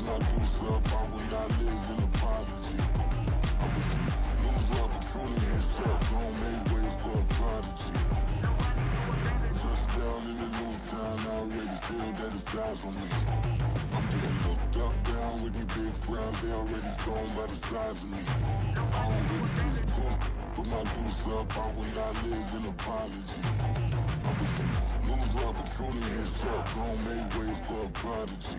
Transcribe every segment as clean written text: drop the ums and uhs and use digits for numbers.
my deuce up, I will not live in apology. I wish you lose love, but truly himself gon' make way for a prodigy. Touchdown in the new town, I already feel that it's eyes on me. I'm getting looked up, down with these big frowns, they already gone by the size of me. I don't really get caught, put my deuce up, I will not live in apology. I wish you lose love, but truly himself gon' make way for a prodigy.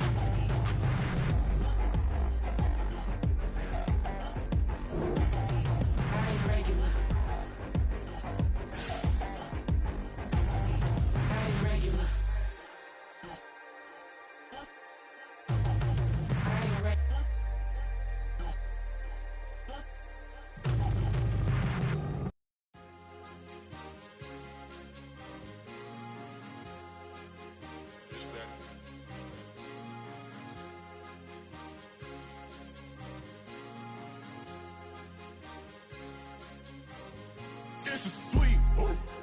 It's a sweet,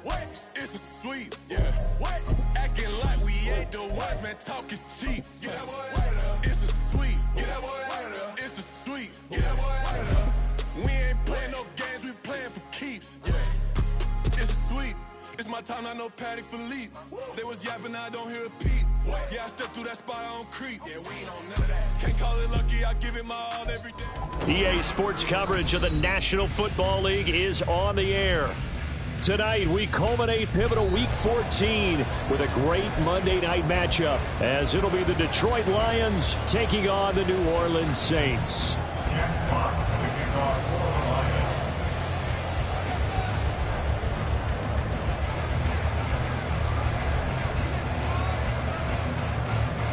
what? It's a sweet, yeah. What? Acting like we ain't the ones, man. Talk is cheap. Get that boy out of there. It's a sweet, get that boy out of there. It's a sweet, get that boy out of there. We ain't playing no games, we playing for keeps. Yeah. It's a sweet. It's my time, not no Patty Philippe. They was yapping, I don't hear a peep. Yeah, I step through that spot, I don't creep. Yeah, we ain't on none of that. Can't call it lucky, I give it my all every day. EA Sports coverage of the National Football League is on the air. Tonight, we culminate pivotal Week 14 with a great Monday night matchup, as it'll be the Detroit Lions taking on the New Orleans Saints. Jack Fox taking on the Lions.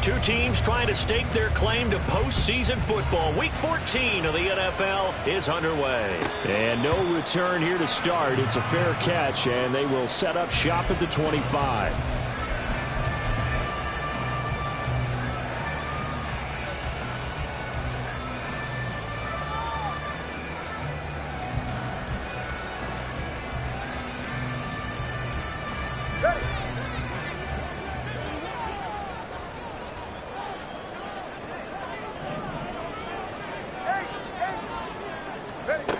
Two teams trying to stake their claim to postseason football. Week 14 of the NFL is underway. And no return here to start. It's a fair catch, and they will set up shop at the 25.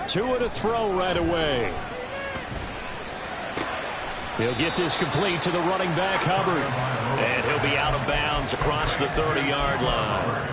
Tua to throw right away. He'll get this complete to the running back, Hubbard. And he'll be out of bounds across the 30-yard line.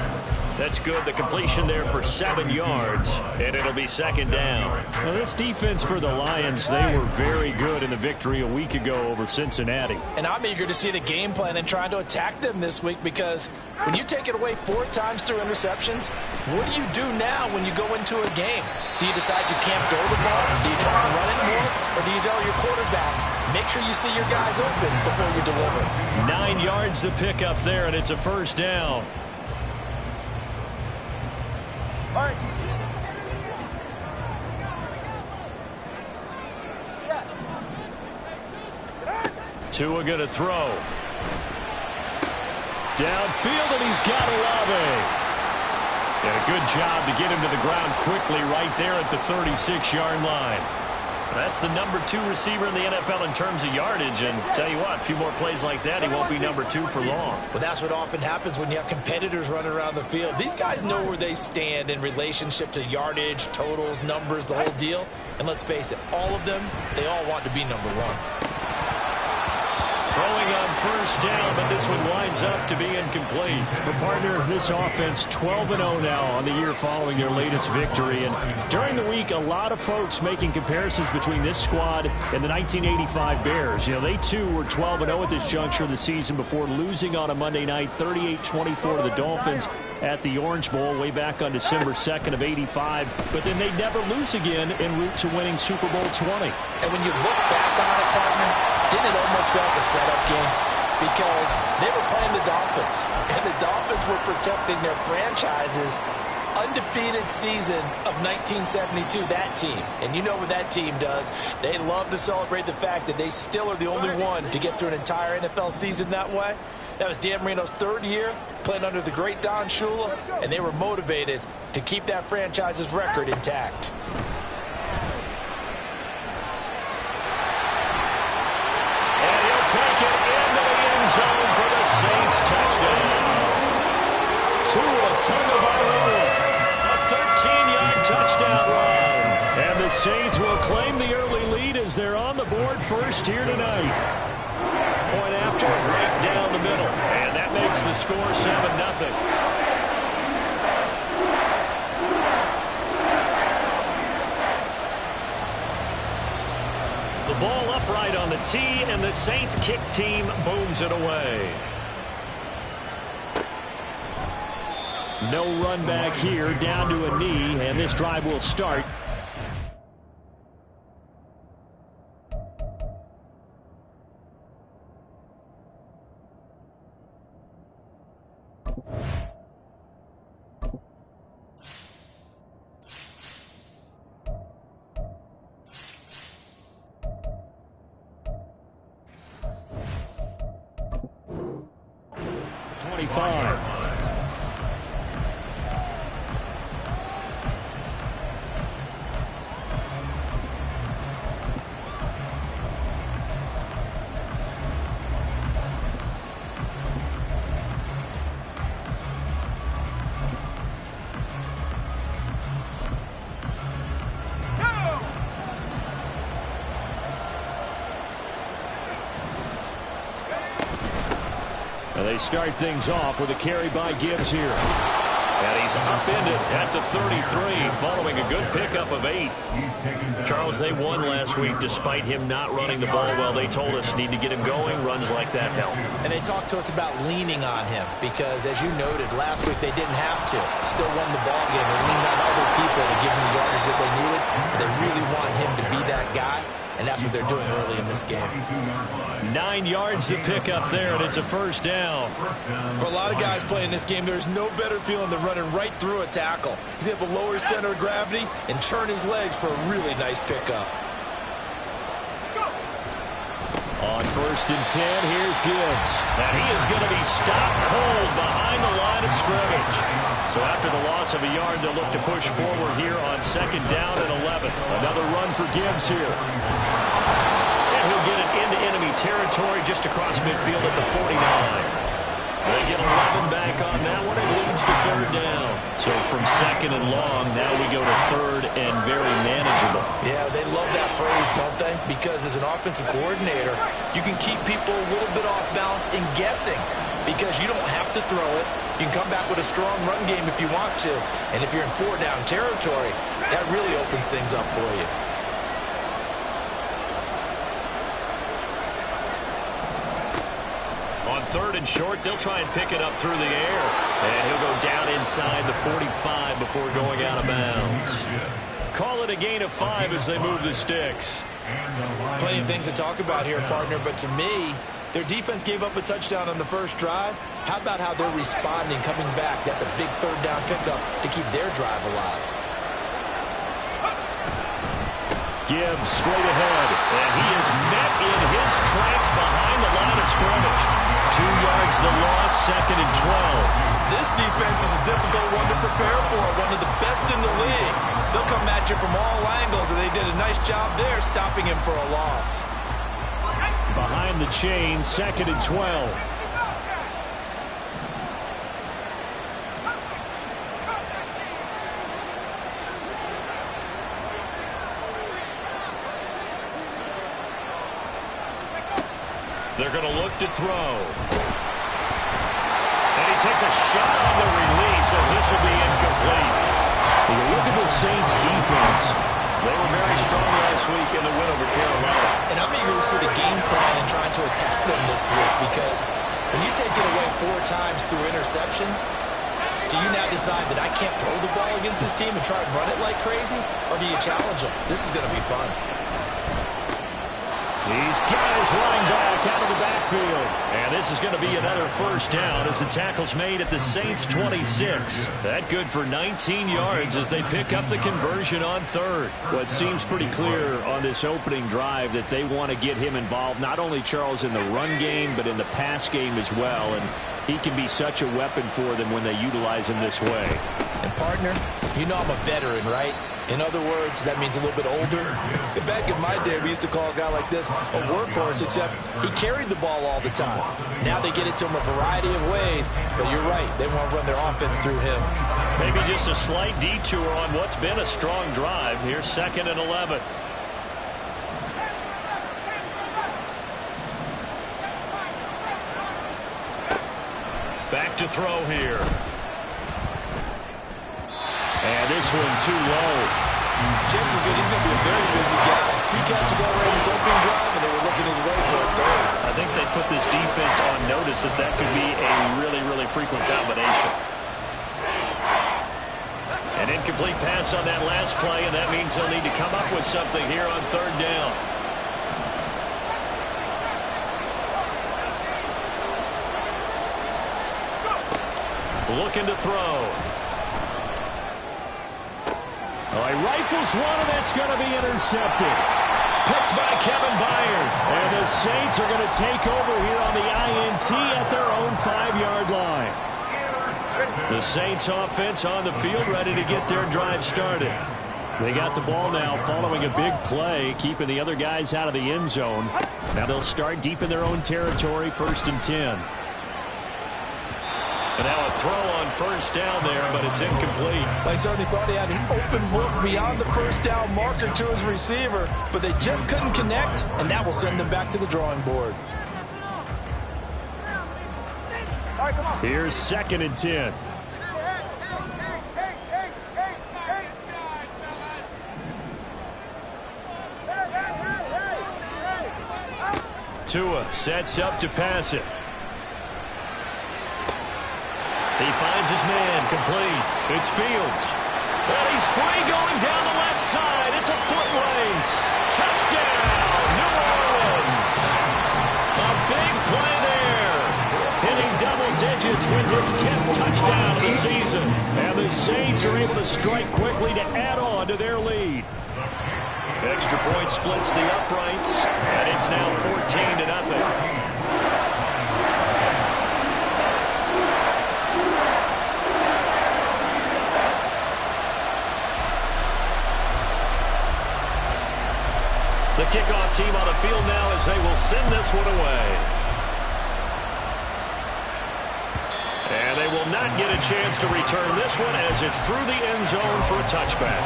That's good. The completion there for 7 yards, and it'll be second down. Now, this defense for the Lions, they were very good in the victory a week ago over Cincinnati. And I'm eager to see the game plan and trying to attack them this week, because when you take it away 4 times through interceptions, what do you do now when you go into a game? Do you decide you can't throw the ball? Do you try and run it more? Or do you tell your quarterback, make sure you see your guys open before you deliver? 9 yards to pick up there, and it's a first down. All right. Tua going to throw. Downfield, and he's got Olave. And a good job to get him to the ground quickly right there at the 36-yard line. That's the number 2 receiver in the NFL in terms of yardage. And tell you what, a few more plays like that, he won't be number 2 for long. Well, that's what often happens when you have competitors running around the field. These guys know where they stand in relationship to yardage, totals, numbers, the whole deal. And let's face it, all of them, they all want to be number 1. Throwing on first down, but this one winds up to be incomplete. The partner, this offense 12-0 now on the year following their latest victory. And during the week, a lot of folks making comparisons between this squad and the 1985 Bears. You know, they too were 12-0 at this juncture of the season before losing on a Monday night 38-24 to the Dolphins at the Orange Bowl way back on December 2nd of 85. But then they never lose again en route to winning Super Bowl 20. And when you look back on it, partner, didn't it almost feel like a setup game? Because they were playing the Dolphins, and the Dolphins were protecting their franchise's undefeated season of 1972, that team. And you know what that team does. They love to celebrate the fact that they still are the only one to get through an entire NFL season that way. That was Dan Marino's 3rd year, playing under the great Don Shula, and they were motivated to keep that franchise's record intact. Take it into the end zone for the Saints touchdown. Tua Tagovailoa Saints will claim the early lead as they're on the board first here tonight. Point after, right down the middle. And that makes the score 7-0. The ball upright on the tee, and the Saints kick team booms it away. No run back here, down to a knee, and this drive will start. They start things off with a carry by Gibbs here. And he's upended at the 33 following a good pickup of 8. Charles, they won last week despite him not running the ball well. They told us need to get him going. Runs like that help. And they talked to us about leaning on him because, as you noted, last week they didn't have to. Still won the ball game. They leaned on other people to give them the yardage that they needed. But they really want him to be that guy. And that's what they're doing early in this game. 9 yards to pick up there, and it's a first down. For a lot of guys playing this game, there's no better feeling than running right through a tackle. He's able to lower his center of gravity and churn his legs for a really nice pickup. On 1st and 10, here's Gibbs. And he is going to be stopped cold behind the line of scrimmage. So after the loss of a yard, they'll look to push forward here on 2nd down and 11. Another run for Gibbs here. And he'll get it into enemy territory just across midfield at the 49. They get 11 back on that one. It leads to 3rd down. So from 2nd and long, now we go to 3rd and very manageable. Yeah, they love that phrase, don't they? Because as an offensive coordinator, you can keep people a little bit off balance and guessing because you don't have to throw it. You can come back with a strong run game if you want to. And if you're in 4-down territory, that really opens things up for you. On 3rd and short, they'll try and pick it up through the air. And he'll go down inside the 45 before going out of bounds. Call it a gain of 5 as they move the sticks. Plenty of things to talk about here, partner, but to me, their defense gave up a touchdown on the first drive. How about how they're responding, coming back? That's a big 3rd down pickup to keep their drive alive. Gibbs straight ahead, and he is met in his tracks behind the line of scrimmage. 2 yards the loss, 2nd and 12. This defense is a difficult one to prepare for, one of the best in the league. They'll come at you from all angles, and they did a nice job there stopping him for a loss. Behind the chain, 2nd and 12. They're going to look to throw. And he takes a shot on the release as this will be incomplete. When you look at the Saints' defense, they were very strong last week in the win over Carolina. And I'm eager to see the game plan and trying to attack them this week because when you take it away 4 times through interceptions, do you now decide that I can't throw the ball against this team and try and run it like crazy? Or do you challenge them? This is going to be fun. He's got his running back out of the backfield. And this is going to be another first down as the tackle's made at the Saints' 26. That good for 19 yards as they pick up the conversion on 3rd. Well, it seems pretty clear on this opening drive that they want to get him involved, not only, Charles, in the run game, but in the pass game as well. And he can be such a weapon for them when they utilize him this way. And, partner, you know I'm a veteran, right? In other words, that means a little bit older. Back in my day, we used to call a guy like this a workhorse, except he carried the ball all the time. Now they get it to him a variety of ways, but you're right. They want to run their offense through him. Maybe just a slight detour on what's been a strong drive. Here's 2nd and 11. Back to throw here. And this one too low. Jensen's good. He's going to be a very busy guy. 2 catches already in his opening drive, and they were looking his way for a third. I think they put this defense on notice that that could be a really, really frequent combination. An incomplete pass on that last play, and that means they'll need to come up with something here on 3rd down. Looking to throw. Oh, he rifles one, and that's going to be intercepted. Picked by Kevin Byard. And the Saints are going to take over here on the INT at their own 5-yard line. The Saints offense on the field ready to get their drive started. They got the ball now following a big play, keeping the other guys out of the end zone. Now they'll start deep in their own territory, 1st and 10. And now a throw on 1st down there, but it's incomplete. They certainly thought he had an open look beyond the 1st down marker to his receiver, but they just couldn't connect, and that will send them back to the drawing board. Here's 2nd and 10. Tua sets up to pass it. He finds his man, complete. It's Fields. And he's free going down the left side. It's a foot race. Touchdown, New Orleans. A big play there. Hitting double digits with his 10th touchdown of the season. And the Saints are able to strike quickly to add on to their lead. Extra point splits the uprights, and it's now 14-0. The kickoff team on the field now as they will send this one away. And they will not get a chance to return this one as it's through the end zone for a touchback.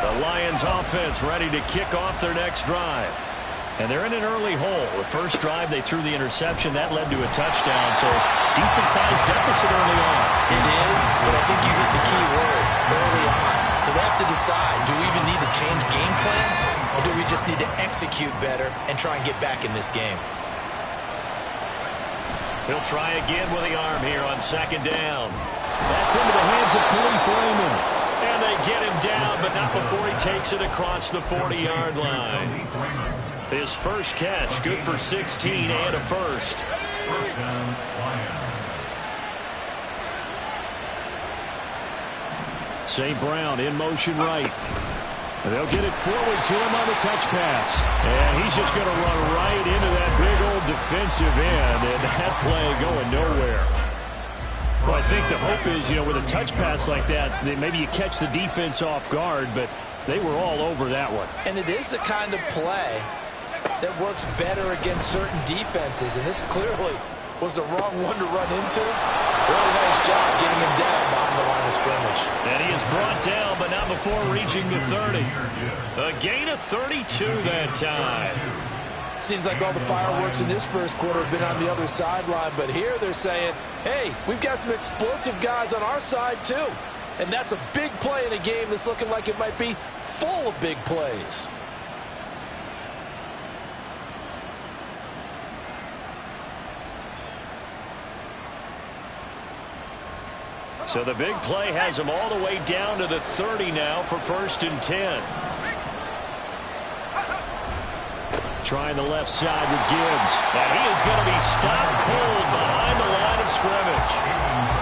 The Lions offense ready to kick off their next drive. And they're in an early hole. The first drive, they threw the interception. That led to a touchdown, so decent-sized deficit early on. It is, but I think you hit the key words, early on. So they have to decide, do we even need to change game plan, or do we just need to execute better and try and get back in this game? He'll try again with the arm here on 2nd down. That's into the hands of Khalif Raymond. And they get him down, but not before he takes it across the 40-yard line. His first catch, good for 16 and a first. St. Brown in motion right. And they'll get it forward to him on the touch pass. And he's just going to run right into that big old defensive end. And that play going nowhere. Well, I think the hope is, with a touch pass like that, maybe you catch the defense off guard, but they were all over that one. And it is the kind of play that works better against certain defenses, and this clearly was the wrong one to run into. Really nice job getting him down behind the line of scrimmage. And he is brought down, but not before reaching the 30. A gain of 32 that time. Seems like all the fireworks in this first quarter have been on the other sideline, but here they're saying, hey, we've got some explosive guys on our side too. And that's a big play in a game that's looking like it might be full of big plays. So the big play has him all the way down to the 30 now for 1st and 10. Trying the left side with Gibbs. And he is going to be stopped cold behind the line of scrimmage.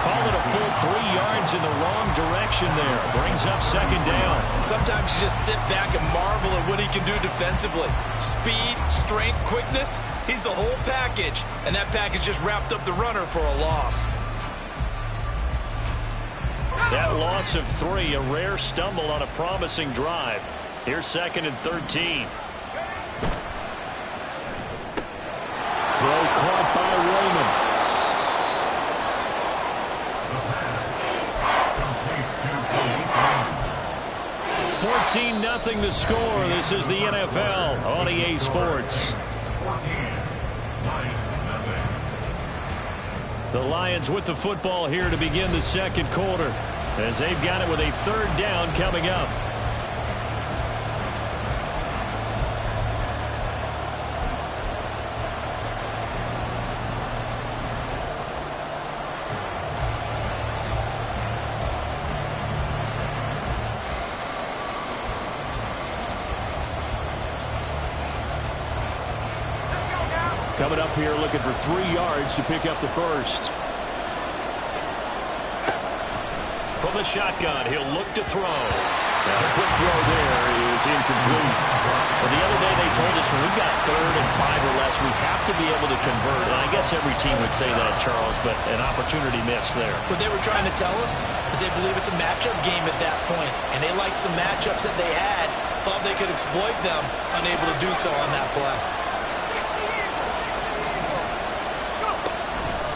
Call it a full 3 yards in the wrong direction there. Brings up 2nd down. Sometimes you just sit back and marvel at what he can do defensively. Speed, strength, quickness. He's the whole package. And that package just wrapped up the runner for a loss. That loss of 3, a rare stumble on a promising drive. Here's 2nd and 13. Throw caught by Raymond. 14-0 the score. This is the NFL on EA Sports. The Lions with the football here to begin the second quarter, as they've got it with a third down coming up. Coming up here looking for 3 yards to pick up the first. From the shotgun, he'll look to throw. Now a quick throw there is incomplete. Well, the other day they told us when we've got 3rd and 5 or less, we have to be able to convert. And I guess every team would say that, Charles, but an opportunity missed there. What they were trying to tell us is they believe it's a matchup game at that point, and they liked some matchups that they had, thought they could exploit them, unable to do so on that play.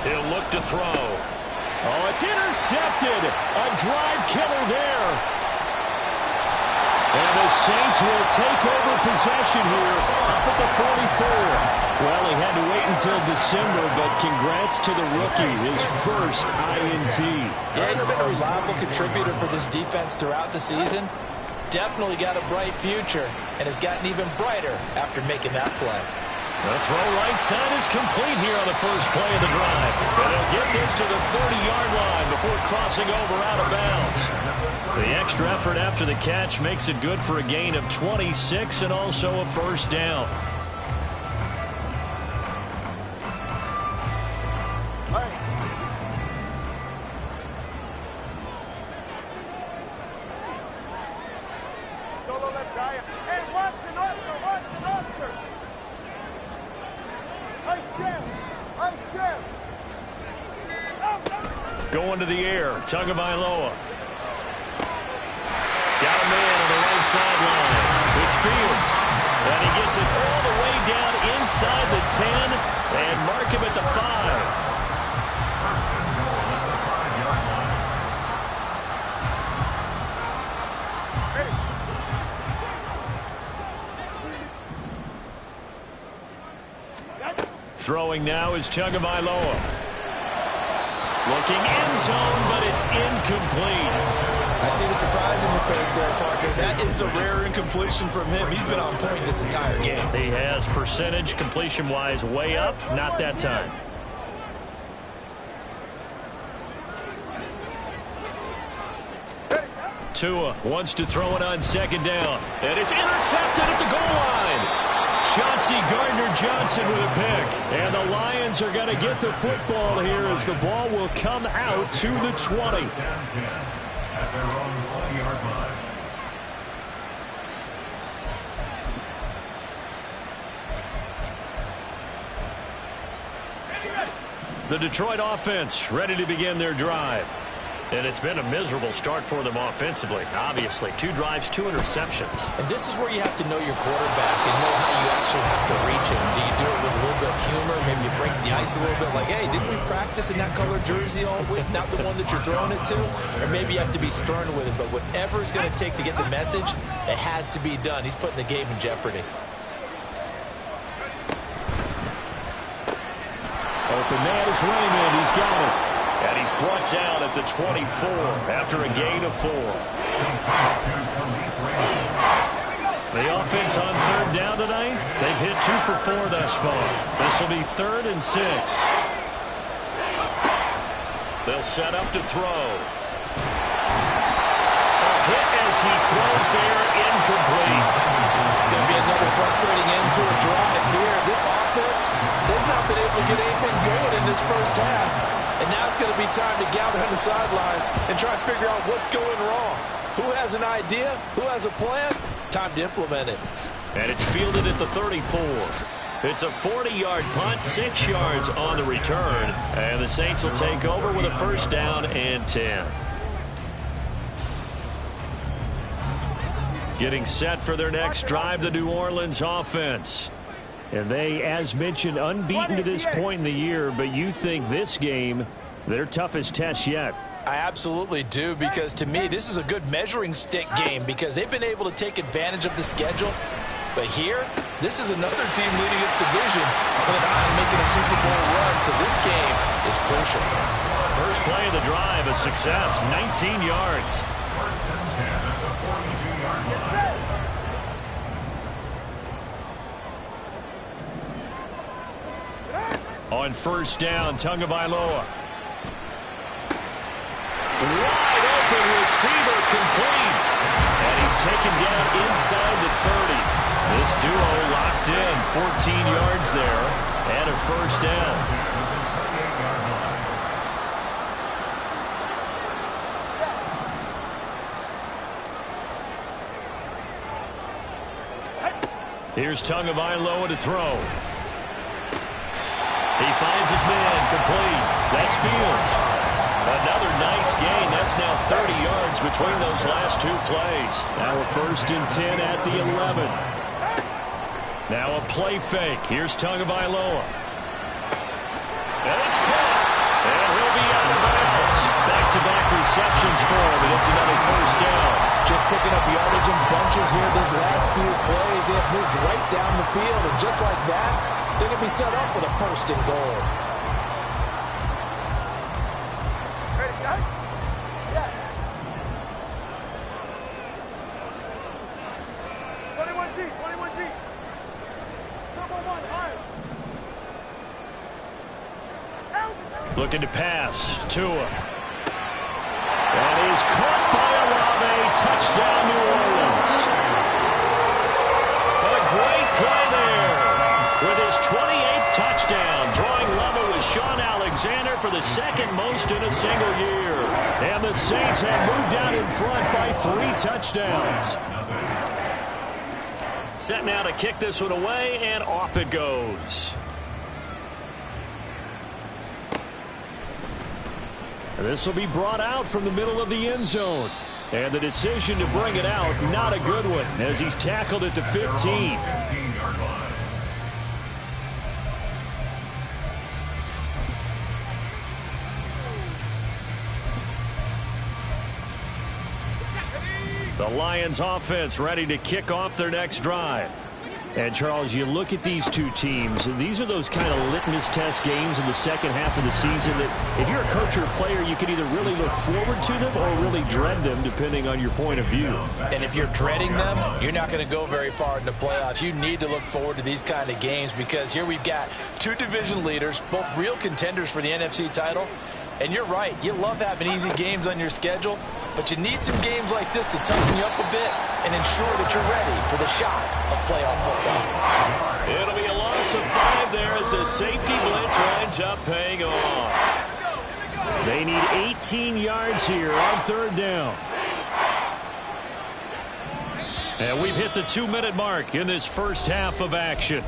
He'll look to throw. Oh, it's intercepted. A drive killer there. And the Saints will take over possession here up at the 44. Well, he had to wait until December, but congrats to the rookie, his first INT. Yeah, he's been a reliable contributor for this defense throughout the season. Definitely got a bright future and has gotten even brighter after making that play. The throw right side is complete here on the first play of the drive. And they'll get this to the 30-yard line before crossing over out of bounds. The extra effort after the catch makes it good for a gain of 26 and also a first down. Solo left side. Hey, Watson, Oscar. Nice jam. Going to the air, Tagovailoa. Got a man on the right sideline. It's Fields. And he gets it all the way down inside the 10 and mark him at the 5. Throwing now is Tagovailoa. Looking end zone, but it's incomplete. I see the surprise in the face there, partner. That is a rare incompletion from him. He's been on point this entire game. He has percentage completion-wise way up, not that time. Tua wants to throw it on second down, and it's intercepted at the goal line. Chauncey Gardner-Johnson with a pick. And the Lions are going to get the football here as the ball will come out to the 20. At their own 20-yard line. The Detroit offense ready to begin their drive. And it's been a miserable start for them offensively. Obviously, 2 drives, 2 interceptions. And this is where you have to know your quarterback and know how you actually have to reach him. Do you do it with a little bit of humor? Maybe you break the ice a little bit like, hey, didn't we practice in that color jersey all week? Not the one that you're throwing it to? Or maybe you have to be stern with it. But whatever it's going to take to get the message, it has to be done. He's putting the game in jeopardy. Open man is Raymond. He's got it. And he's brought down at the 24 after a gain of 4. The offense on third down tonight, they've hit 2 for 4 thus far. This will be 3rd and 6. They'll set up to throw. A hit as he throws there, incomplete. It's going to be another frustrating end to a drive here. This offense, they've not been able to get anything going in this first half. And now it's going to be time to gather on the sidelines and try and figure out what's going wrong. Who has an idea? Who has a plan? Time to implement it. And it's fielded at the 34. It's a 40-yard punt, 6 yards on the return. And the Saints will take over with a first down and 10. Getting set for their next drive, the New Orleans offense. And they, as mentioned, unbeaten to this point in the year, but you think this game, their toughest test yet. I absolutely do, because to me, this is a good measuring stick game because they've been able to take advantage of the schedule. But here, this is another team leading its division with an eye on making a Super Bowl run, so this game is crucial. First play of the drive, a success, 19 yards. First and 10 at the 42-yard line. On first down, Tagovailoa. Wide open receiver, complete. And he's taken down inside the 30. This duo locked in, 14 yards there, and a first down. Here's Tagovailoa to throw. He finds his man, complete. That's Fields. Another nice gain. That's now 30 yards between those last two plays. Now a first and 10 at the 11. Now a play fake. Here's Tagovailoa. And it's caught. And he'll be out of bounds. Back-to-back receptions for him, and it's another first down. Just picking up yardage in bunches here this last few plays. They have moved right down the field, and just like that, they're going to be set up with a first and goal. Ready, guys? Yeah. 21G, 21G. Turbo 1, hard. Looking to pass. Tua. And he's caught by Olave. Touchdown, New Orleans. A great play there. With his 28th touchdown, drawing level with Sean Alexander for the second most in a single year. And the Saints have moved out in front by 3 touchdowns. Set now to kick this one away, and off it goes. This will be brought out from the middle of the end zone. And the decision to bring it out, not a good one, as he's tackled at the 15. 15-yard line. The Lions offense ready to kick off their next drive. And, Charles, you look at these two teams, and these are those kind of litmus test games in the second half of the season that if you're a coach or a player, you can either really look forward to them or really dread them, depending on your point of view. And if you're dreading them, you're not going to go very far in the playoffs. You need to look forward to these kind of games because here we've got two division leaders, both real contenders for the NFC title. And you're right, you love having easy games on your schedule, but you need some games like this to toughen you up a bit and ensure that you're ready for the shock of playoff football. It'll be a loss of 5 there as the safety blitz winds up paying off. They need 18 yards here on third down. And we've hit the 2-minute mark in this first half of action.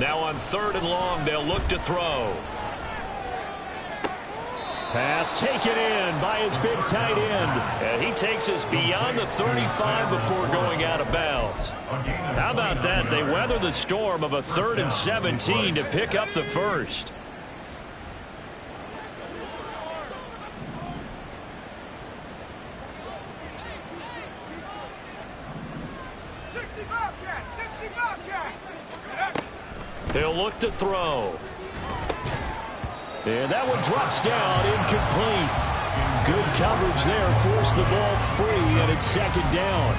Now on third and long, they'll look to throw. Pass taken in by his big tight end. And he takes us beyond the 35 before going out of bounds. How about that? They weather the storm of a 3rd and 17 to pick up the first. He'll look to throw. And that one drops down, incomplete. Good coverage there, forced the ball free, and it's second down.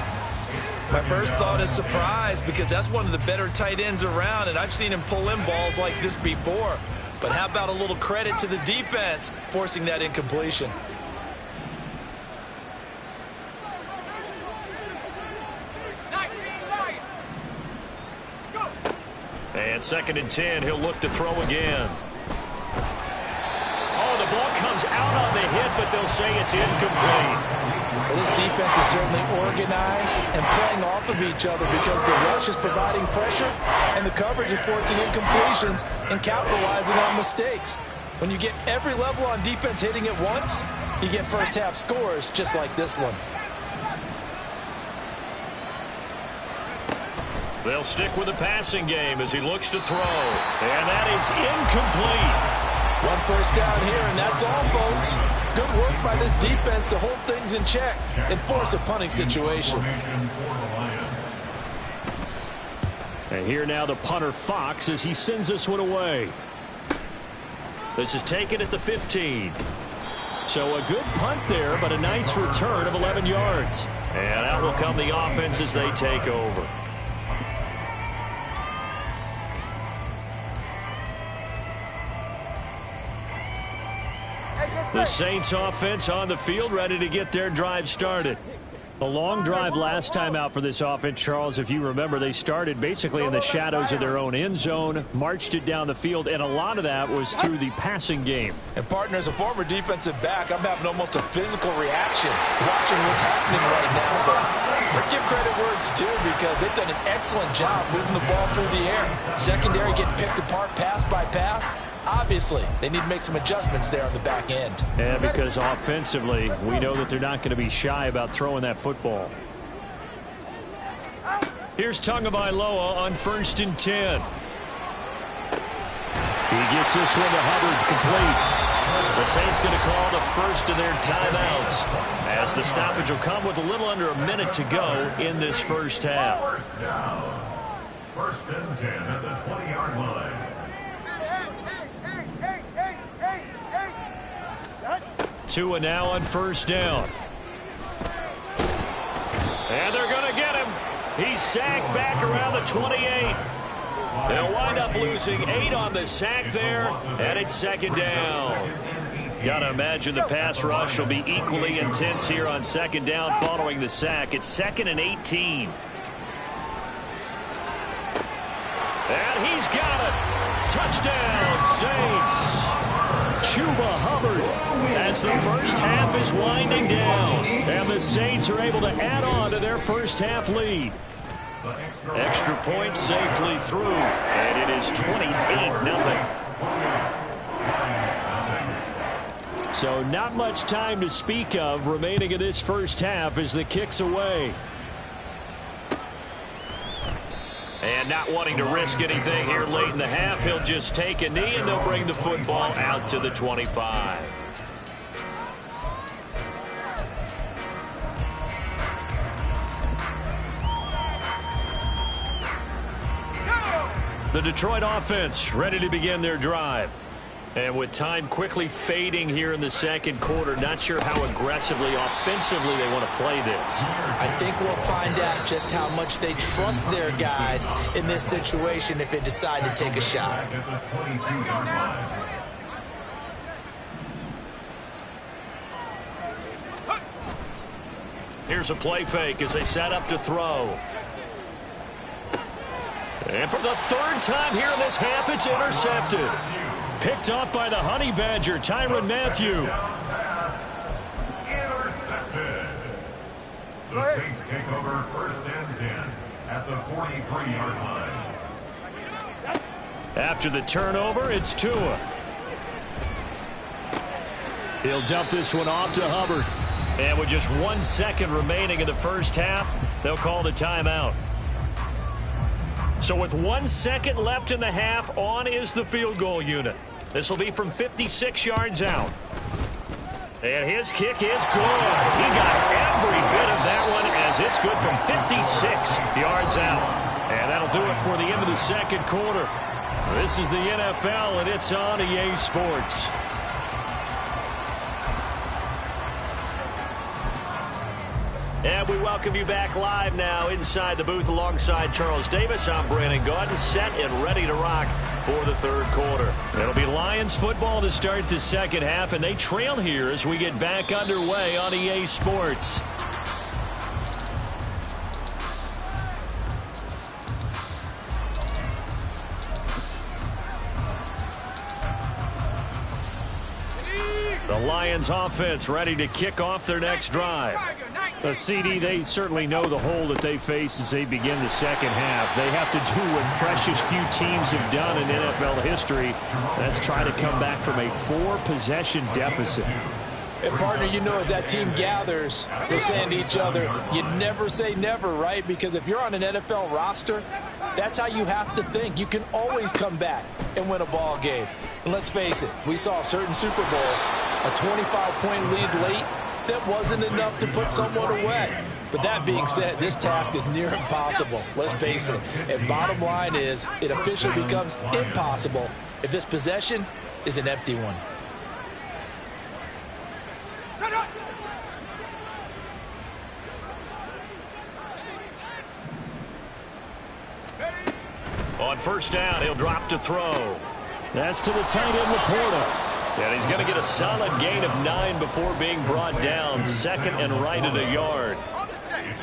My first thought is surprise because that's one of the better tight ends around, and I've seen him pull in balls like this before. But how about a little credit to the defense forcing that incompletion? And 2nd and 10, he'll look to throw again. Oh, the ball comes out on the hit, but they'll say it's incomplete. Well, this defense is certainly organized and playing off of each other because the rush is providing pressure and the coverage is forcing incompletions and capitalizing on mistakes. When you get every level on defense hitting at once, you get first half scores just like this one. They'll stick with the passing game as he looks to throw. And that is incomplete. One first down here, and that's all, folks. Good work by this defense to hold things in check and force a punting situation. And here now the punter Fox as he sends this one away. This is taken at the 15. So a good punt there, but a nice return of 11 yards. And out will come the offense as they take over. The Saints offense on the field, ready to get their drive started. A long drive last time out for this offense, Charles. If you remember, they started basically in the shadows of their own end zone, marched it down the field, and a lot of that was through the passing game. And, partner, as a former defensive back, I'm having almost a physical reaction watching what's happening right now. But let's give credit where it's due because they've done an excellent job moving the ball through the air. Secondary getting picked apart pass by pass. Obviously, they need to make some adjustments there on the back end. And because offensively, we know that they're not going to be shy about throwing that football. Here's Tagovailoa on 1st and 10. He gets this one to Hubbard complete. The Saints going to call the first of their timeouts as the stoppage will come with a little under a minute to go in this first half. 1st and 10 at the 20-yard line. Tua now on 1st down. And they're going to get him. He's sacked back around the 28. They'll wind up losing 8 on the sack there, and it's 2nd down. Got to imagine the pass rush will be equally intense here on 2nd down following the sack. It's 2nd and 18. And he's got it. Touchdown, Saints. Chuba Hubbard as the first half is winding down. And the Saints are able to add on to their first half lead. Extra point safely through. And it is 28-0. So not much time to speak of remaining in this first half as the kick's away. And not wanting to risk anything here late in the half, he'll just take a knee and they'll bring the football out to the 25. The Detroit offense ready to begin their drive. And with time quickly fading here in the second quarter, not sure how aggressively, offensively they want to play this. I think we'll find out just how much they trust their guys in this situation if they decide to take a shot. Here's a play fake as they set up to throw. And for the 3rd time here in this half, it's intercepted. Picked off by the Honey Badger, Tyrann Mathieu. Intercepted. The Saints take over 1st and 10 at the 43-yard line. After the turnover, it's Tua. He'll dump this one off to Hubbard. And with just 1 second remaining in the first half, they'll call the timeout. So with 1 second left in the half, on is the field goal unit. This will be from 56 yards out. And his kick is good. He got every bit of that one as it's good from 56 yards out. And that'll do it for the end of the second quarter. This is the NFL, and it's on EA Sports. And we welcome you back live now inside the booth alongside Charles Davis. I'm Brandon Gaudin, set and ready to rock for the 3rd quarter. It'll be Lions football to start the second half, and they trail here as we get back underway on EA Sports. The Lions offense ready to kick off their next drive. So, CD, they certainly know the hole that they face as they begin the second half. They have to do what precious few teams have done in NFL history. That's try to come back from a 4-possession deficit. And, partner, you know, as that team gathers, they're saying to each other, you never say never, right? Because if you're on an NFL roster, that's how you have to think. You can always come back and win a ball game. And let's face it, we saw a certain Super Bowl, a 25-point lead late, that wasn't enough to put someone away. But that being said, this task is near impossible. Let's face it. And bottom line is, it officially becomes impossible if this possession is an empty one. On first down, he'll drop to throw. That's to the tight end, Laporta. And he's going to get a solid gain of 9 before being brought down. Second and right at a yard.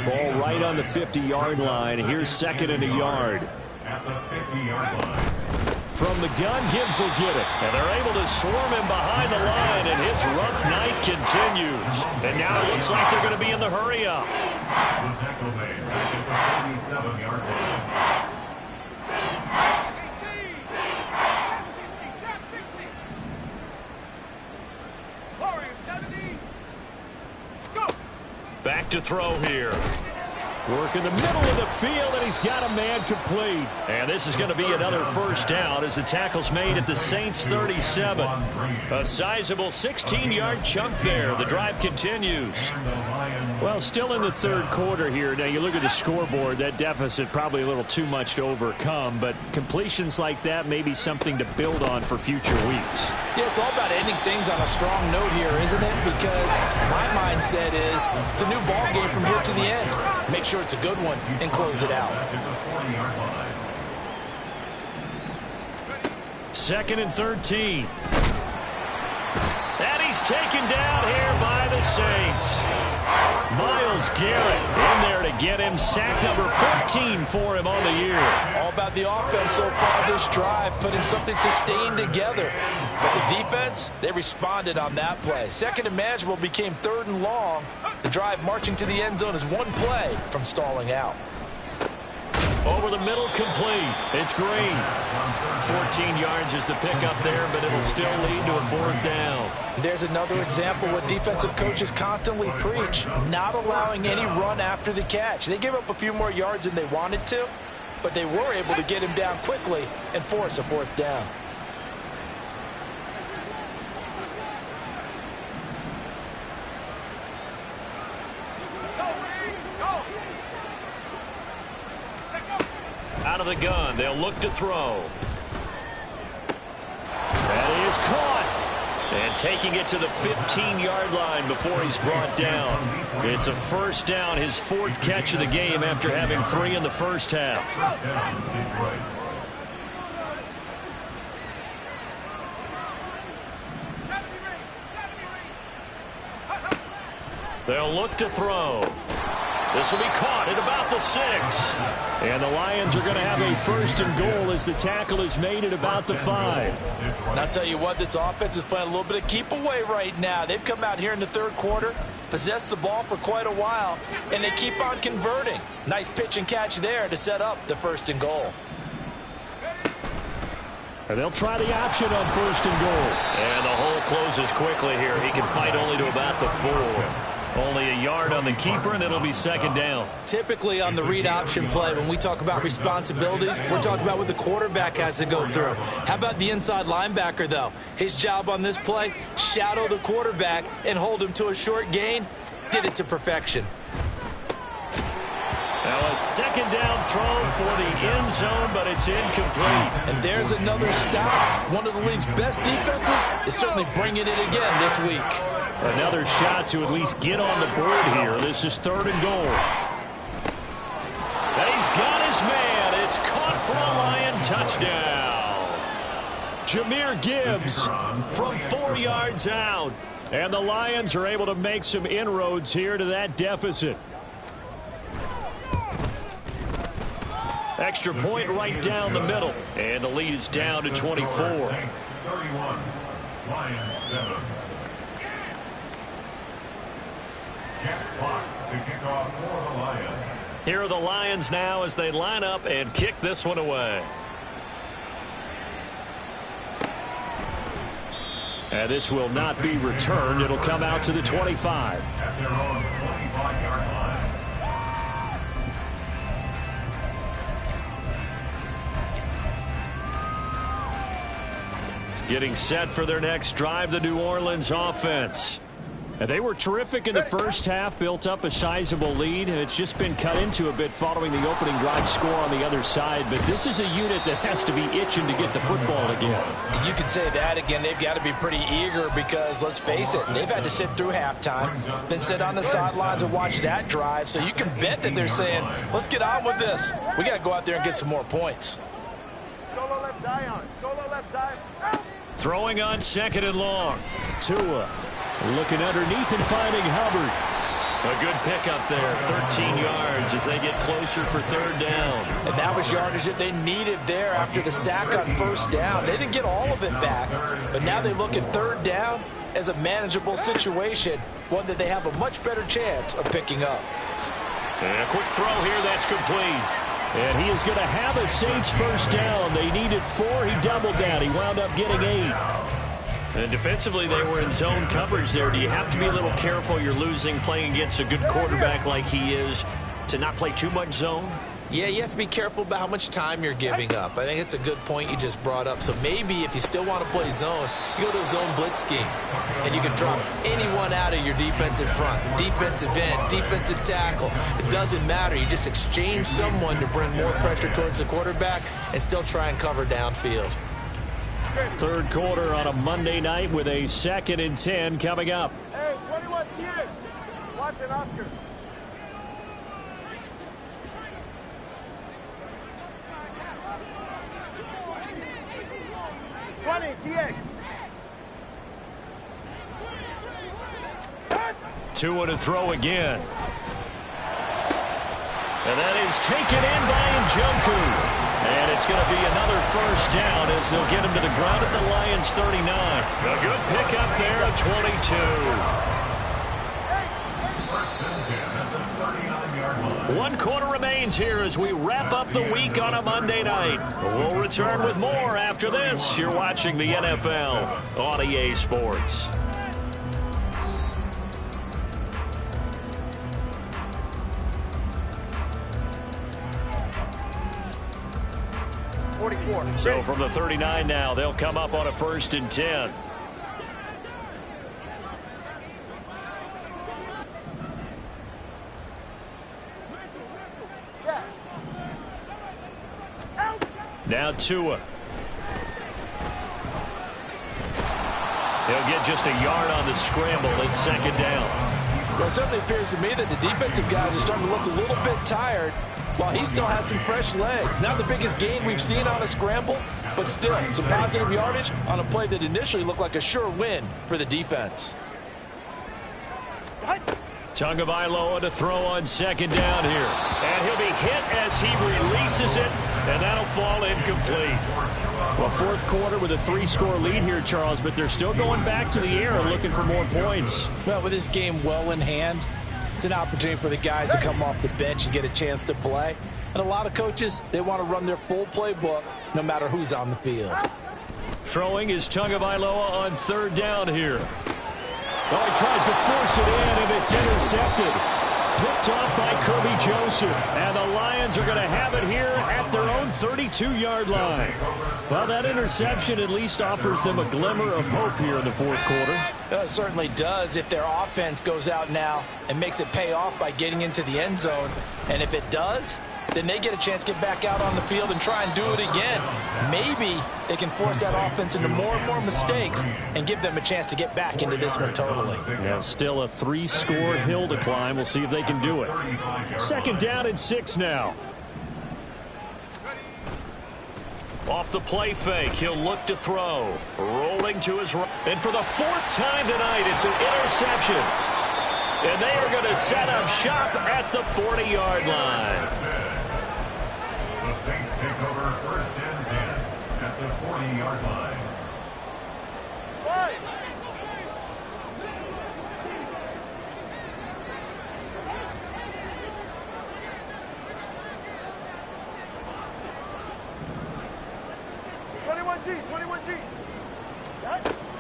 Ball right on the 50-yard line. Here's second and a yard. At the 50-yard line. From the gun, Gibbs will get it. And they're able to swarm him behind the line, and his rough night continues. And now it looks like they're going to be in the hurry-up. The tackle made back at the 47-yard line. Back to throw here. Work in the middle of the field, and he's got a man complete. And this is going to be another first down as the tackle's made at the Saints 37. A sizable 16-yard chunk there. The drive continues. Well, still in the third quarter here. Now, you look at the scoreboard, that deficit probably a little too much to overcome, but completions like that may be something to build on for future weeks. Yeah, it's all about ending things on a strong note here, isn't it? Because my mindset is it's a new ball game from here to the end. Make sure it's a good one and close it out. Second and 13. And he's taken down here by the Saints. Myles Garrett in there to get him sack number 14 for him on the year. All about the offense so far this drive, putting something sustained together. But the defense, they responded on that play. Second and manageable became third and long. The drive marching to the end zone is one play from stalling out. Over the middle, complete. It's Green. 14 yards is the pickup there, but it'll still lead to a fourth down. There's another example what defensive coaches constantly preach, not allowing any run after the catch. They gave up a few more yards than they wanted to, but they were able to get him down quickly and force a fourth down. Out of the gun, they'll look to throw. That is caught. And taking it to the 15-yard line before he's brought down. It's a first down, his fourth catch of the game after having 3 in the first half. They'll look to throw. This will be caught at about the 6. And the Lions are going to have a first and goal as the tackle is made at about the 5. And I'll tell you what, this offense is playing a little bit of keep away right now. They've come out here in the third quarter, possessed the ball for quite a while, and they keep on converting. Nice pitch and catch there to set up the first and goal. And they'll try the option on first and goal. And the hole closes quickly here. He can fight only to about the 4. Only a yard on the keeper, and it'll be second down. Typically on the read option play, when we talk about responsibilities, we're talking about what the quarterback has to go through. How about the inside linebacker, though? His job on this play, shadow the quarterback and hold him to a short gain. Did it to perfection. Now a second down throw for the end zone, but it's incomplete. And there's another stop. One of the league's best defenses is certainly bringing it again this week. Another shot to at least get on the board here. This is third and goal. And he's got his man. It's caught for a Lion touchdown. Jahmyr Gibbs from 4 yards out. And the Lions are able to make some inroads here to that deficit. Extra point right down the middle. And the lead is down to 24. 31, Lions 7. Jack Fox to kick off for the Lions. Here are the Lions now as they line up and kick this one away. And this will not be returned. It'll come out to the 25. At their own 25-yard line. Getting set for their next drive, the New Orleans offense. And they were terrific in the first half, built up a sizable lead, and it's just been cut into a bit following the opening drive score on the other side. But this is a unit that has to be itching to get the football again. You can say that again. They've got to be pretty eager because, let's face it, they've had to sit through halftime, then sit on the sidelines and watch that drive. So you can bet that they're saying, let's get on with this. We got to go out there and get some more points. Solo left Zion. Solo left Zion. Out. Throwing on 2nd and long. Tua looking underneath and finding Hubbard. A good pickup there, 13 yards as they get closer for 3rd down. And that was yardage that they needed there after the sack on 1st down. They didn't get all of it back, but now they look at 3rd down as a manageable situation, one that they have a much better chance of picking up. And a quick throw here, that's complete. And he is going to have a Saints 1st down. They needed 4. He doubled that. He wound up getting 8. And defensively, they were in zone coverage there. Do you have to be a little careful? You're losing, playing against a good quarterback like he is, to not play too much zone? Yeah, you have to be careful about how much time you're giving up. I think it's a good point you just brought up. So maybe if you still want to play zone, you go to a zone blitz scheme. And you can drop anyone out of your defensive front, defensive end, defensive tackle. It doesn't matter. You just exchange someone to bring more pressure towards the quarterback and still try and cover downfield. 3rd quarter on a Monday night with a 2nd and 10 coming up. Hey, 21 TX. Watson, Oscar. 20 TX. Tua to throw again. And that is taken in by Njoku. And it's going to be another 1st down as they'll get him to the ground at the Lions 39. A good pickup there at 22. 1st and 10 at the 39-yard line. 1 quarter remains here as we wrap up the week on a Monday night. We'll return with more after this. You're watching the NFL on EA Sports. So from the 39 now, they'll come up on a 1st and 10. Now Tua. He'll get just a yard on the scramble. It's 2nd down. Well, it certainly appears to me that the defensive guys are starting to look a little bit tired, while he still has some fresh legs. Not the biggest gain we've seen on a scramble, but still some positive yardage on a play that initially looked like a sure win for the defense. Tagovailoa to throw on 2nd down here. And he'll be hit as he releases it, and that'll fall incomplete. Well, 4th quarter with a 3-score lead here, Charles, but they're still going back to the air and looking for more points. Well, with this game well in hand, it's an opportunity for the guys to come off the bench and get a chance to play. And a lot of coaches, they want to run their full playbook no matter who's on the field. Throwing is Tagovailoa on 3rd down here. Oh, he tries to force it in, and it's intercepted. Picked off by Kirby Joseph. And the Lions are going to have it here at their own 32-yard line. Well, that interception at least offers them a glimmer of hope here in the 4th quarter. It certainly does if their offense goes out now and makes it pay off by getting into the end zone. And if it does, then they get a chance to get back out on the field and try and do it again. Maybe they can force that offense into more and more mistakes and give them a chance to get back into this one totally. Yeah, still a 3-score hill to climb. We'll see if they can do it. 2nd down and 6 now. Off the play fake, he'll look to throw. Rolling to his right. And for the 4th time tonight, it's an interception. And they are going to set up shop at the 40-yard line. The Saints take over 1st and 10 at the 40-yard line. Right. G, 21G.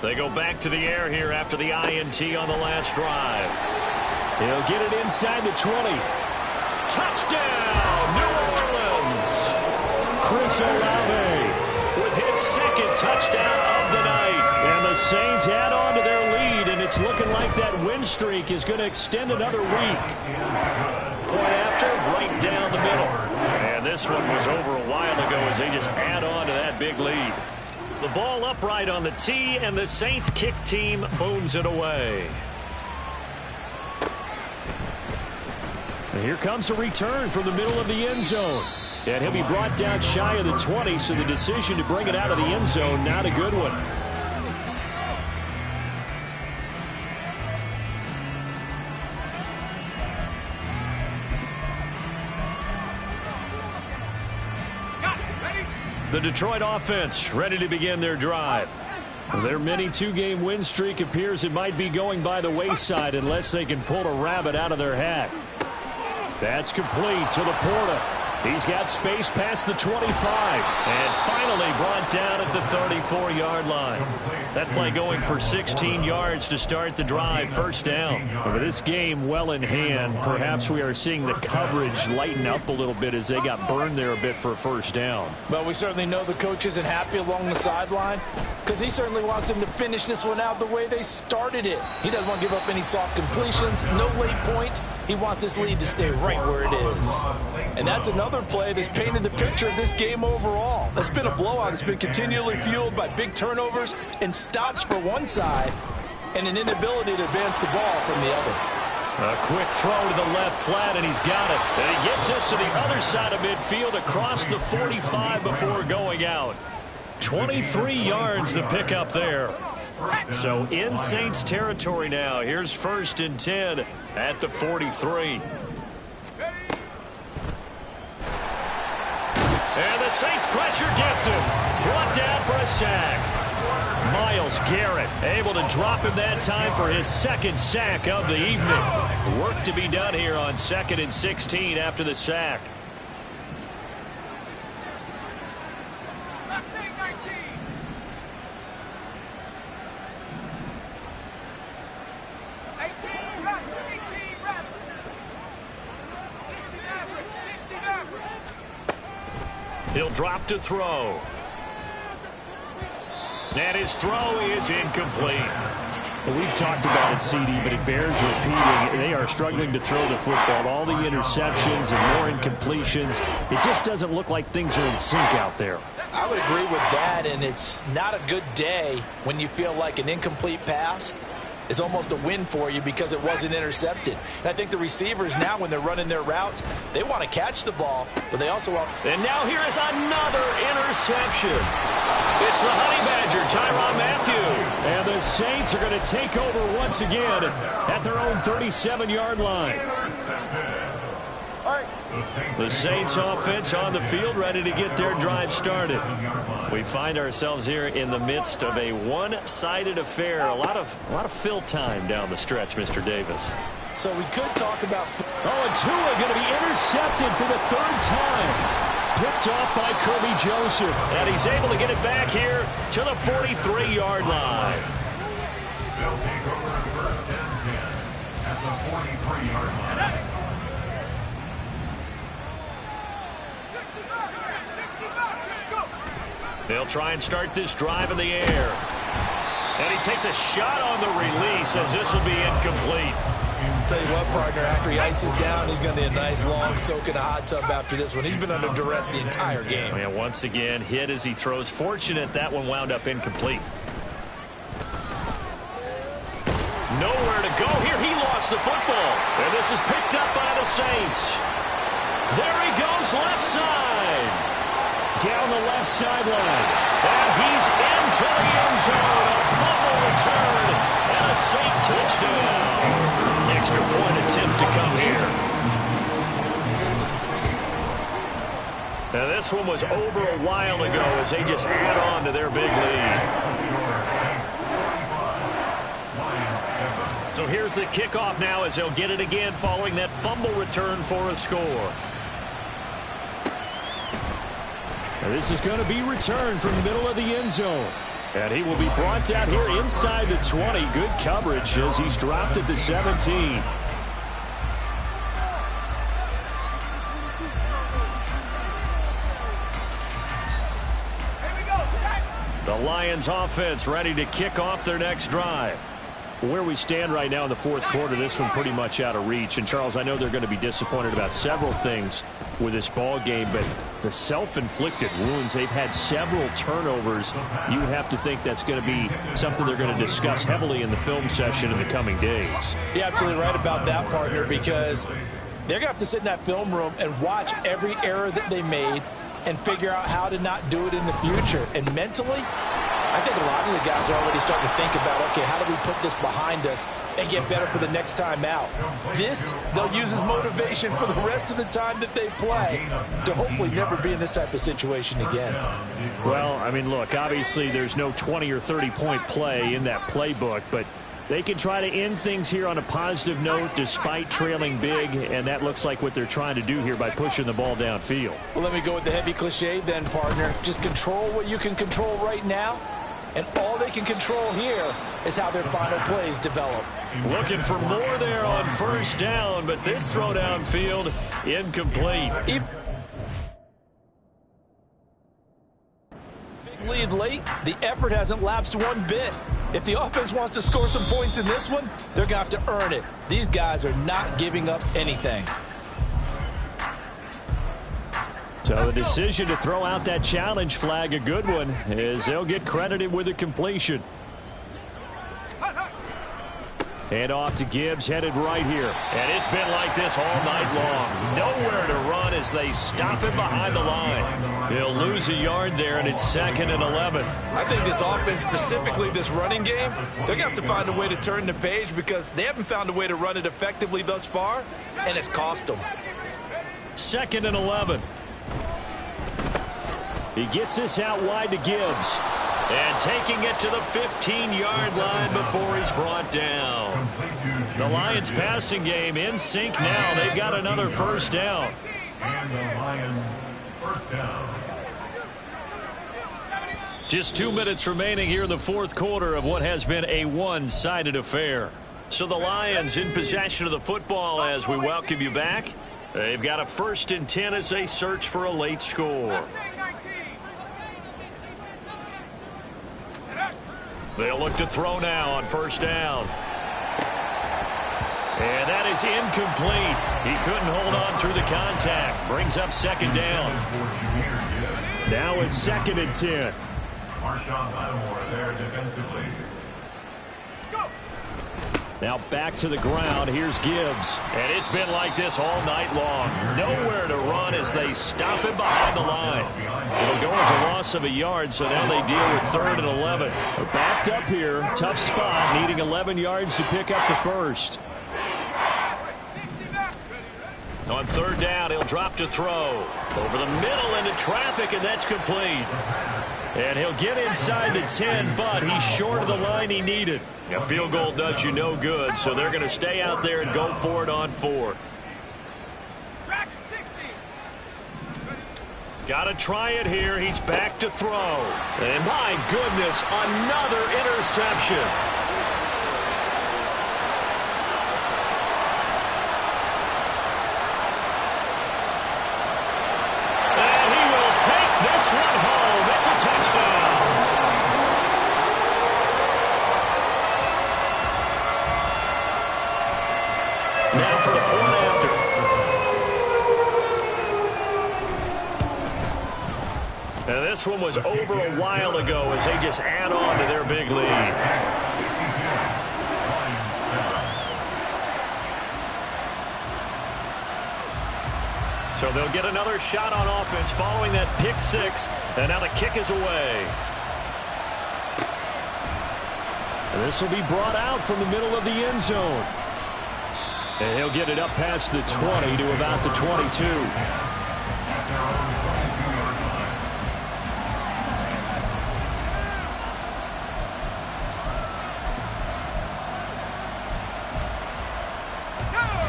They go back to the air here after the INT on the last drive. He'll get it inside the 20. Touchdown, New Orleans! Chris Olave with his second touchdown of the night. And the Saints add on to their lead, and it's looking like that win streak is going to extend another week. Point after, right down the middle. And this one was over a while ago as they just add on to that big lead. The ball upright on the tee, and the Saints kick team booms it away. And here comes a return from the middle of the end zone. And he'll be brought down shy of the 20, so the decision to bring it out of the end zone, not a good one. The Detroit offense ready to begin their drive. Their mini two-game win streak appears it might be going by the wayside unless they can pull a rabbit out of their hat. That's complete to Laporta. He's got space past the 25 and finally brought down at the 34-yard line. That play going for 16 yards to start the drive, first down. With this game well in hand, perhaps we are seeing the coverage lighten up a little bit as they got burned there a bit for a first down. Well, we certainly know the coach isn't happy along the sideline because he certainly wants them to finish this one out the way they started it. He doesn't want to give up any soft completions, no late point. He wants his lead to stay right where it is. And that's another play that's painted the picture of this game overall. It's been a blowout. It's been continually fueled by big turnovers and stops for one side and an inability to advance the ball from the other. A quick throw to the left flat, and he's got it. And he gets us to the other side of midfield across the 45 before going out. 23 yards the pickup there. So in Saints territory now. Here's 1st and 10 at the 43. And the Saints pressure gets him. Brought down for a sack. Myles Garrett able to drop him that time for his second sack of the evening. Work to be done here on 2nd and 16 after the sack. He'll drop to throw. And his throw is incomplete. Well, we've talked about it, CD, but it bears repeating. They are struggling to throw the football. All the interceptions and more incompletions. It just doesn't look like things are in sync out there. I would agree with that, and it's not a good day when you feel like an incomplete pass is almost a win for you because it wasn't intercepted. And I think the receivers now, when they're running their routes, they want to catch the ball, but they also want... And now here is another interception. It's the Honey Badger, Tyrann Mathieu. And the Saints are going to take over once again at their own 37-yard line. The Saints offense on the field ready to get their drive started. We find ourselves here in the midst of a one-sided affair. A lot of fill time down the stretch, Mr. Davis. So we could talk about... Oh, and Tua going to be intercepted for the 3rd time. Picked off by Kirby Joseph. And he's able to get it back here to the 43-yard line. They'll take over 1st and 10 at the 43-yard line. They'll try and start this drive in the air. And he takes a shot on the release as this will be incomplete. Tell you what, partner, after he ices down, he's going to be a nice long soak in a hot tub after this one. He's been under duress the entire game. And once again, hit as he throws. Fortunate that one wound up incomplete. Nowhere to go here. He lost the football. And this is picked up by the Saints. There he goes, left side. Down the left sideline. And he's into the end zone. A fumble return and a Saint touchdown. Extra point attempt to come here. Now this one was over a while ago as they just add on to their big lead. So here's the kickoff now as they'll get it again following that fumble return for a score. Now this is going to be returned from the middle of the end zone. And he will be brought down here inside the 20. Good coverage as he's dropped at the 17. The Lions offense ready to kick off their next drive. Where we stand right now in the fourth quarter, this one pretty much out of reach. And, Charles, I know they're going to be disappointed about several things with this ball game, but the self-inflicted wounds, they've had several turnovers. You would have to think that's going to be something they're going to discuss heavily in the film session in the coming days. You're absolutely right about that, partner, because they're going to have to sit in that film room and watch every error that they made and figure out how to not do it in the future. And mentally, I think a lot of the guys are already starting to think about, okay, how do we put this behind us and get better for the next time out? This, they'll use as motivation for the rest of the time that they play to hopefully never be in this type of situation again. Well, I mean, look, obviously there's no 20 or 30-point play in that playbook, but they can try to end things here on a positive note despite trailing big, and that looks like what they're trying to do here by pushing the ball downfield. Well, let me go with the heavy cliche then, partner. Just control what you can control right now. And all they can control here is how their final plays develop. Looking for more there on first down, but this throw downfield incomplete. Big lead late. The effort hasn't lapsed one bit. If the offense wants to score some points in this one, they're going to have to earn it. These guys are not giving up anything. So the decision to throw out that challenge flag, a good one, as they'll get credited with a completion. Hand off to Gibbs, headed right here. And it's been like this all night long. Nowhere to run as they stop him behind the line. He'll lose a yard there, and it's 2nd and 11. I think this offense, specifically this running game, they're going to have to find a way to turn the page because they haven't found a way to run it effectively thus far, and it's cost them. 2nd and 11. He gets this out wide to Gibbs. And taking it to the 15-yard line before he's brought down. The Lions passing game in sync now. They've got another first down. And the Lions first down. Just 2 minutes remaining here in the fourth quarter of what has been a one-sided affair. So the Lions in possession of the football as we welcome you back. They've got a 1st and 10 as they search for a late score. They'll look to throw now on first down. And that is incomplete. He couldn't hold on through the contact. Brings up 2nd down. Now it's 2nd and 10. Marshawn Lattimore there defensively. Now back to the ground. Here's Gibbs. And it's been like this all night long. Nowhere to run as they stop him behind the line. It'll go as a loss of a yard, so now they deal with 3rd and 11. They're backed up here. Tough spot, needing 11 yards to pick up the first. On 3rd down, he'll drop to throw. Over the middle into traffic, and that's complete. And he'll get inside the 10, but he's short of the line he needed. A field goal does you no good, so they're going to stay out there and go for it on 4th. Got to try it here. He's back to throw. And my goodness, another interception. And he will take this one home. It's a touchdown. Now for the point after. And this one was over a while ago as they just add on to their big lead. So they'll get another shot on offense following that pick 6. And now the kick is away. And this will be brought out from the middle of the end zone. And he'll get it up past the 20 to about the 22.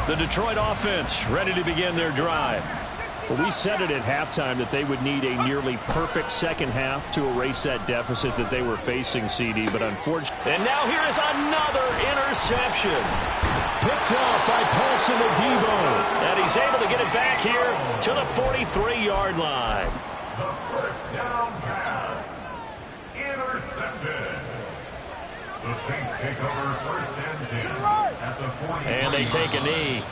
The Detroit offense ready to begin their drive. Well, we said it at halftime that they would need a nearly perfect second half to erase that deficit that they were facing, CD, but unfortunately. And now here is another interception. Picked up by Paulson Adebo. And he's able to get it back here to the 43-yard line. The first down pass. Intercepted. The Saints take over first and 10 at the 43. And they take a knee.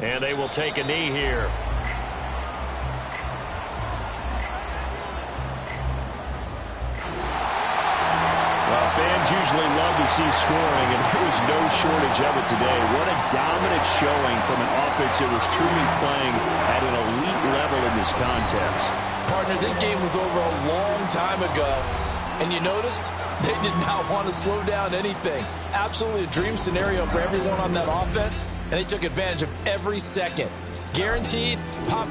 And they will take a knee here. Well, fans usually love to see scoring, and there was no shortage of it today. What a dominant showing from an offense that was truly playing at an elite level in this contest. Partner, this game was over a long time ago. And you noticed they did not want to slow down anything. Absolutely a dream scenario for everyone on that offense. And they took advantage of every second. Guaranteed pop.